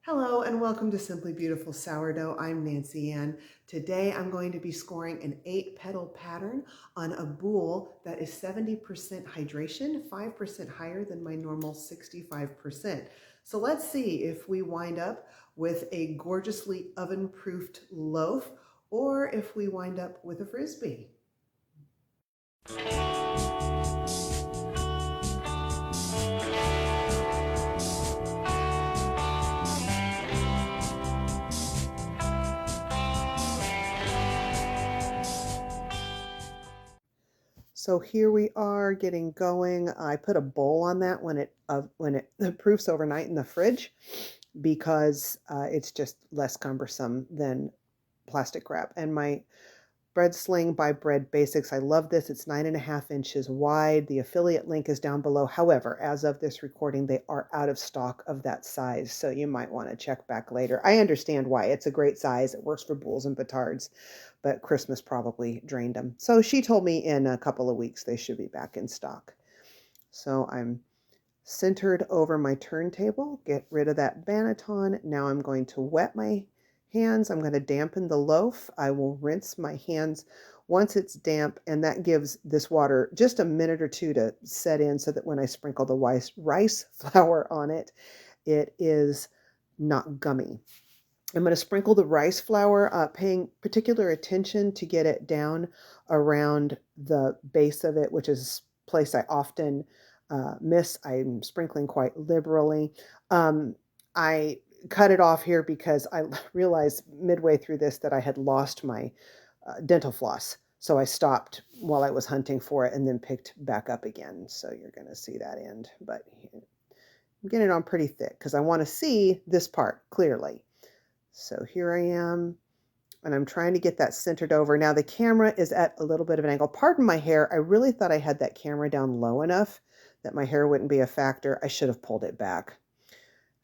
Hello and welcome to Simply Beautiful Sourdough. I'm Nancy Ann. Today I'm going to be scoring an 8-petal pattern on a boule that is 70% hydration, 5% higher than my normal 65%. So let's see if we wind up with a gorgeously oven-proofed loaf or if we wind up with a frisbee. So here we are getting going. I put a bowl on that when it proofs overnight in the fridge because it's just less cumbersome than plastic wrap. And my bread sling by Bread Basics. I love this. It's 9.5 inches wide. The affiliate link is down below. However, as of this recording, they are out of stock of that size. So you might want to check back later. I understand why. It's a great size. It works for boules and petards, but Christmas probably drained them. So she told me in a couple of weeks they should be back in stock. So I'm centered over my turntable, get rid of that banneton. Now I'm going to wet my hands. I'm going to dampen the loaf. I will rinse my hands once it's damp, and that gives this water just a minute or two to set in so that when I sprinkle the rice flour on it, it is not gummy. I'm going to sprinkle the rice flour, paying particular attention to get it down around the base of it, which is a place I often miss. I'm sprinkling quite liberally. I cut it off here because I realized midway through this that I had lost my dental floss. So I stopped while I was hunting for it and then picked back up again. So you're going to see that end. But I'm getting it on pretty thick because I want to see this part clearly. So here I am, and I'm trying to get that centered over. Now the camera is at a little bit of an angle. Pardon my hair. I really thought I had that camera down low enough that my hair wouldn't be a factor. I should have pulled it back.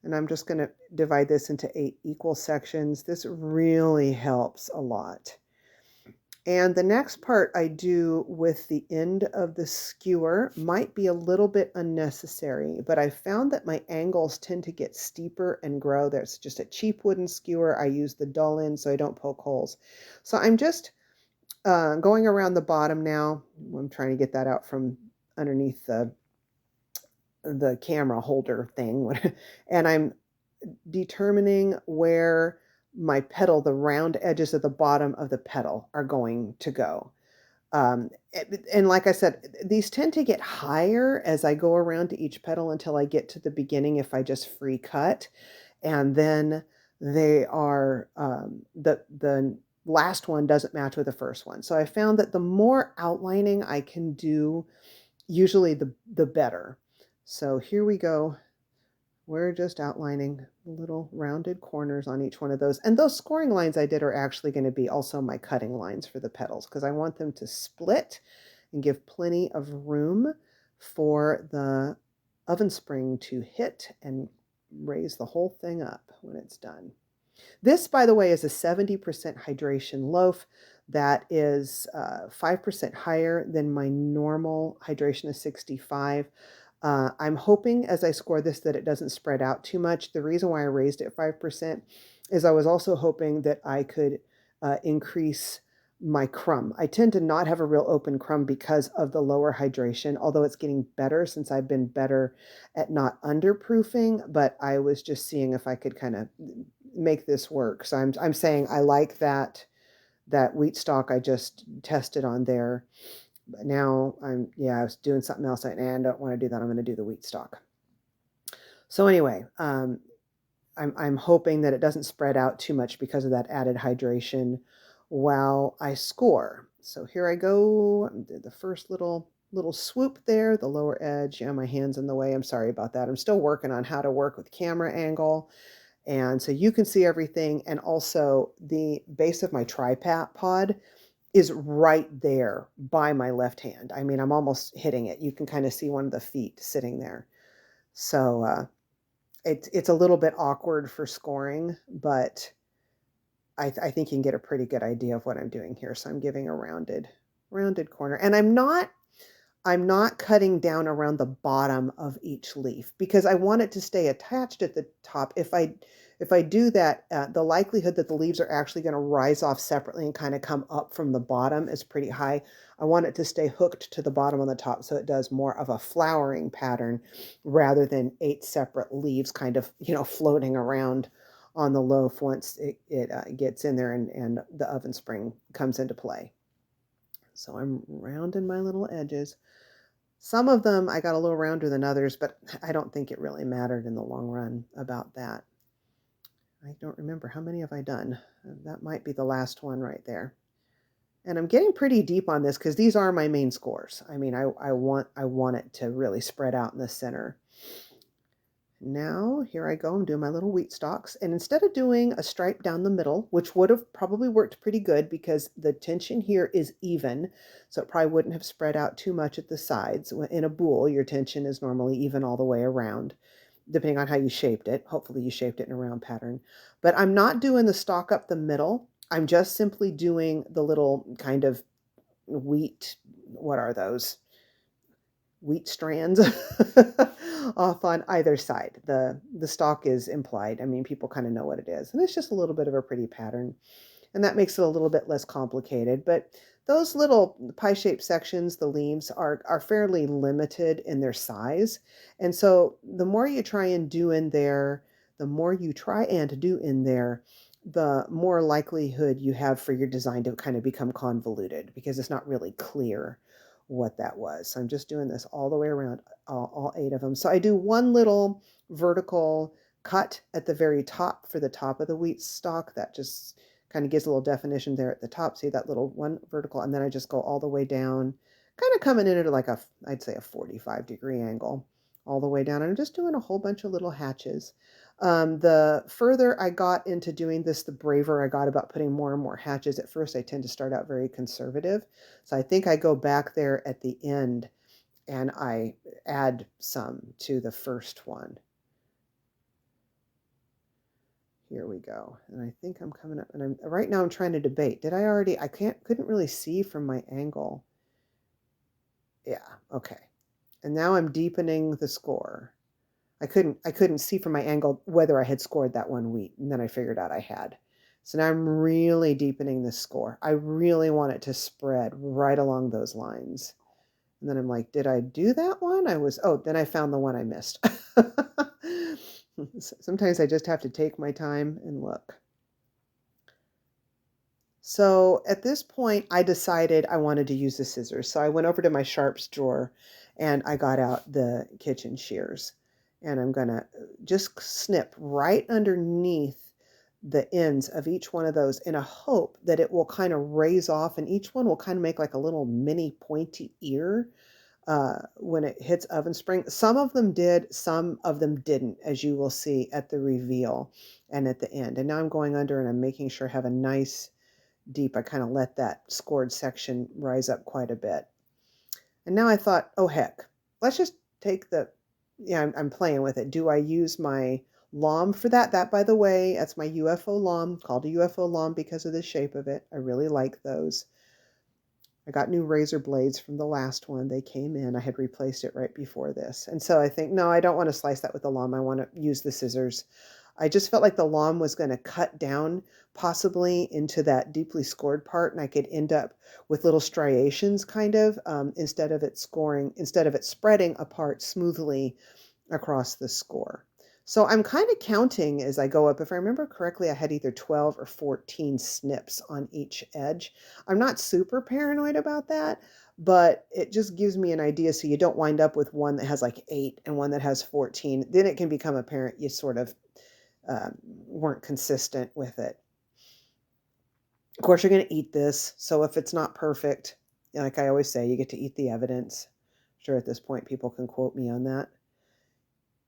And I'm just going to divide this into 8 equal sections. This really helps a lot. And the next part I do with the end of the skewer might be a little bit unnecessary, but I found that my angles tend to get steeper and grow. There's just a cheap wooden skewer. I use the dull end so I don't poke holes. So I'm just going around the bottom now. I'm trying to get that out from underneath the camera holder thing. And I'm determining where my petal, the round edges at the bottom of the petal are going to go. And like I said, these tend to get higher as I go around to each petal until I get to the beginning if I just free cut. And then they are, the last one doesn't match with the first one. So I found that the more outlining I can do, usually the better. So here we go. We're just outlining little rounded corners on each one of those. And those scoring lines I did are actually going to be also my cutting lines for the petals because I want them to split and give plenty of room for the oven spring to hit and raise the whole thing up when it's done. This, by the way, is a 70% hydration loaf. That is 5% higher than my normal hydration of 65. I'm hoping as I score this that it doesn't spread out too much. The reason why I raised it 5% is I was also hoping that I could increase my crumb. I tend to not have a real open crumb because of the lower hydration, although it's getting better since I've been better at not underproofing, but I was just seeing if I could kind of make this work. So I'm saying I like that wheat stalk I just tested on there. But now I was doing something else and I don't want to do that. I'm going to do the wheat stalk. So anyway, I'm hoping that it doesn't spread out too much because of that added hydration while I score. So here I go. The first little swoop there, the lower edge. Yeah, my hand's in the way. I'm sorry about that. I'm still working on how to work with camera angle. And so you can see everything. And also the base of my tripod is right there by my left hand. I mean, I'm almost hitting it. You can kind of see one of the feet sitting there. So it's a little bit awkward for scoring, but I think you can get a pretty good idea of what I'm doing here. So I'm giving a rounded corner. And I'm not I'm not cutting down around the bottom of each leaf because I want it to stay attached at the top. If I do that, the likelihood that the leaves are actually going to rise off separately and kind of come up from the bottom is pretty high. I want it to stay hooked to the bottom on the top so it does more of a flowering pattern rather than 8 separate leaves kind of, floating around on the loaf once it gets in there and the oven spring comes into play. So I'm rounding my little edges. Some of them I got a little rounder than others, but I don't think it really mattered in the long run about that. I don't remember. How many have I done? That might be the last one right there. And I'm getting pretty deep on this because these are my main scores. I mean, I want it to really spread out in the center. Now, here I go. I'm doing my little wheat stalks. And instead of doing a stripe down the middle, which would have probably worked pretty good because the tension here is even, so it probably wouldn't have spread out too much at the sides. In a boule, your tension is normally even all the way around, depending on how you shaped it. Hopefully you shaped it in a round pattern. But I'm not doing the stalk up the middle. I'm just simply doing the little kind of wheat, what are those? Wheat strands off on either side. The stalk is implied. I mean, people kind of know what it is. And it's just a little bit of a pretty pattern. And that makes it a little bit less complicated. But those little pie-shaped sections, the leaves, are fairly limited in their size. And so the more you try and do in there, the more you try and do in there, the more likelihood you have for your design to kind of become convoluted because it's not really clear what that was. So I'm just doing this all the way around, all 8 of them. So I do one little vertical cut at the very top for the top of the wheat stalk. That just kind of gives a little definition there at the top. See that little one vertical, and then I just go all the way down, kind of coming in at like I'd say a 45-degree angle all the way down. And I'm just doing a whole bunch of little hatches. The further I got into doing this, the braver I got about putting more and more hatches. At first, I tend to start out very conservative. So I think I go back there at the end and I add some to the first one. Here we go. And I think I'm coming up, and right now I'm trying to debate. Did I already, couldn't really see from my angle. Yeah, okay. And now I'm deepening the score. I couldn't see from my angle whether I had scored that one wheat, and then I figured out I had. So now I'm really deepening the score. I really want it to spread right along those lines. And then I'm like, did I do that one? Then I found the one I missed. Sometimes I just have to take my time and look. So at this point, I decided I wanted to use the scissors. So I went over to my sharps drawer and I got out the kitchen shears. And I'm going to just snip right underneath the ends of each one of those in a hope that it will kind of raise off and each one will kind of make like a little mini pointy ear when it hits oven spring. Some of them did, some of them didn't, as you will see at the reveal and at the end. And now I'm going under and I'm making sure I have a nice deep. I kind of let that scored section rise up quite a bit. And now I thought, oh heck, let's just take I'm playing with it. Do I use my lawn for that? That, by the way, that's my UFO lawn, called a UFO lawn because of the shape of it. I really like those. I got new razor blades from the last one. They came in. I had replaced it right before this. And so I think, no, I don't want to slice that with the lawn. I want to use the scissors. I just felt like the lawn was going to cut down possibly into that deeply scored part, and I could end up with little striations kind of instead of it spreading apart smoothly across the score. So I'm kind of counting as I go up. If I remember correctly, I had either 12 or 14 snips on each edge. I'm not super paranoid about that, but it just gives me an idea so you don't wind up with one that has like 8 and one that has 14. Then it can become apparent you sort of weren't consistent with it. Of course, you're going to eat this. So if it's not perfect, like I always say, you get to eat the evidence. I'm sure at this point people can quote me on that.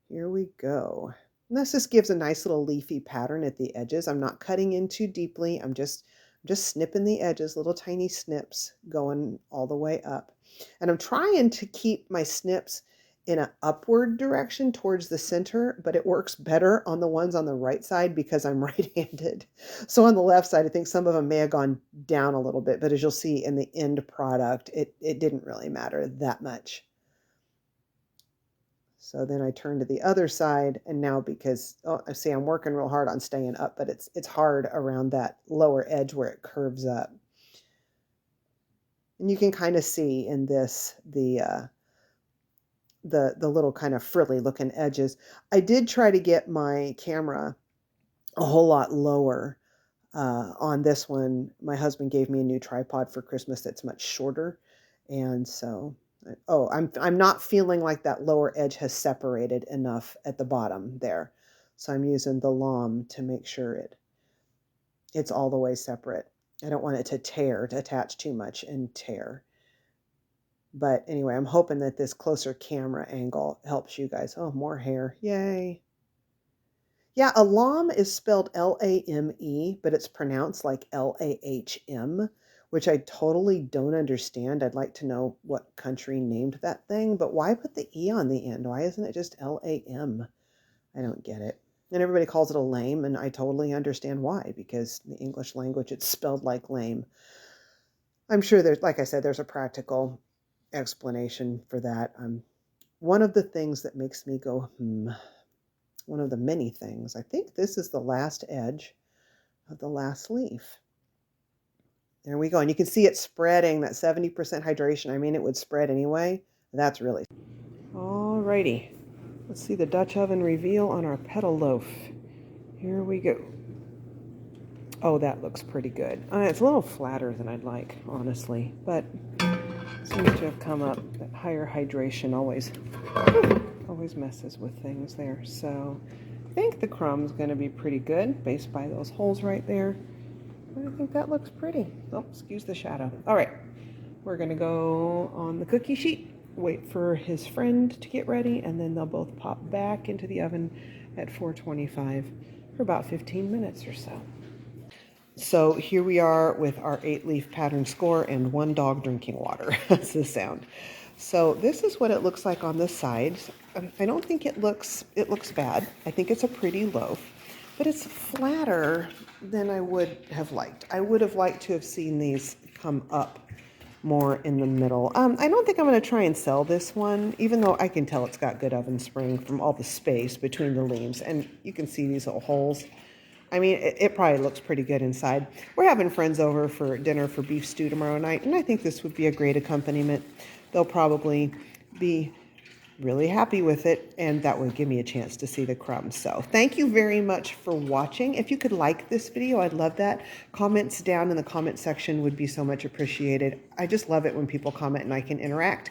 Here we go. And this just gives a nice little leafy pattern at the edges. I'm not cutting in too deeply. I'm just snipping the edges, little tiny snips going all the way up. And I'm trying to keep my snips in an upward direction towards the center, but it works better on the ones on the right side because I'm right-handed. So on the left side, I think some of them may have gone down a little bit, but as you'll see in the end product, it didn't really matter that much. So then I turn to the other side, and now because, oh, I see I'm working real hard on staying up, but it's hard around that lower edge where it curves up. And you can kind of see in this the little kind of frilly looking edges. I did try to get my camera a whole lot lower on this one. My husband gave me a new tripod for Christmas that's much shorter, and so oh, I'm not feeling like that lower edge has separated enough at the bottom there, so I'm using the lom to make sure it's all the way separate. I don't want it to attach too much and tear. But anyway, I'm hoping that this closer camera angle helps you guys. Oh, more hair. Yay. Yeah, a lom is spelled L-A-M-E, but it's pronounced like L-A-H-M, which I totally don't understand. I'd like to know what country named that thing, but why put the E on the end? Why isn't it just L-A-M? I don't get it. And everybody calls it a lame, and I totally understand why, because in the English language, it's spelled like lame. I'm sure there's, like I said, there's a practical explanation for that. One of the things that makes me go, one of the many things, I think this is the last edge of the last leaf. There we go. And you can see it spreading, that 70% hydration. I mean, it would spread anyway. That's really... Alrighty. Let's see the Dutch oven reveal on our petal loaf. Here we go. Oh, that looks pretty good. It's a little flatter than I'd like, honestly, but seems to have come up. That higher hydration always messes with things there. So I think the crumb's going to be pretty good based by those holes right there. I think that looks pretty. Oh, excuse the shadow. All right, we're going to go on the cookie sheet, wait for his friend to get ready, and then they'll both pop back into the oven at 425 for about 15 minutes or so. So here we are with our 8-leaf pattern score and 1 dog drinking water. That's the sound. So this is what it looks like on the sides. I don't think it looks bad. I think it's a pretty loaf, but it's flatter than I would have liked. I would have liked to have seen these come up more in the middle. I don't think I'm going to try and sell this one, even though I can tell it's got good oven spring from all the space between the leaves. And you can see these little holes. I mean, it probably looks pretty good inside. We're having friends over for dinner for beef stew tomorrow night, and I think this would be a great accompaniment. They'll probably be really happy with it, and that would give me a chance to see the crumbs. So thank you very much for watching. If you could like this video, I'd love that. Comments down in the comment section would be so much appreciated. I just love it when people comment and I can interact.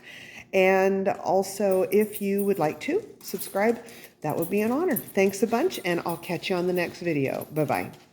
And also, if you would like to subscribe, that would be an honor. Thanks a bunch, and I'll catch you on the next video. Bye-bye.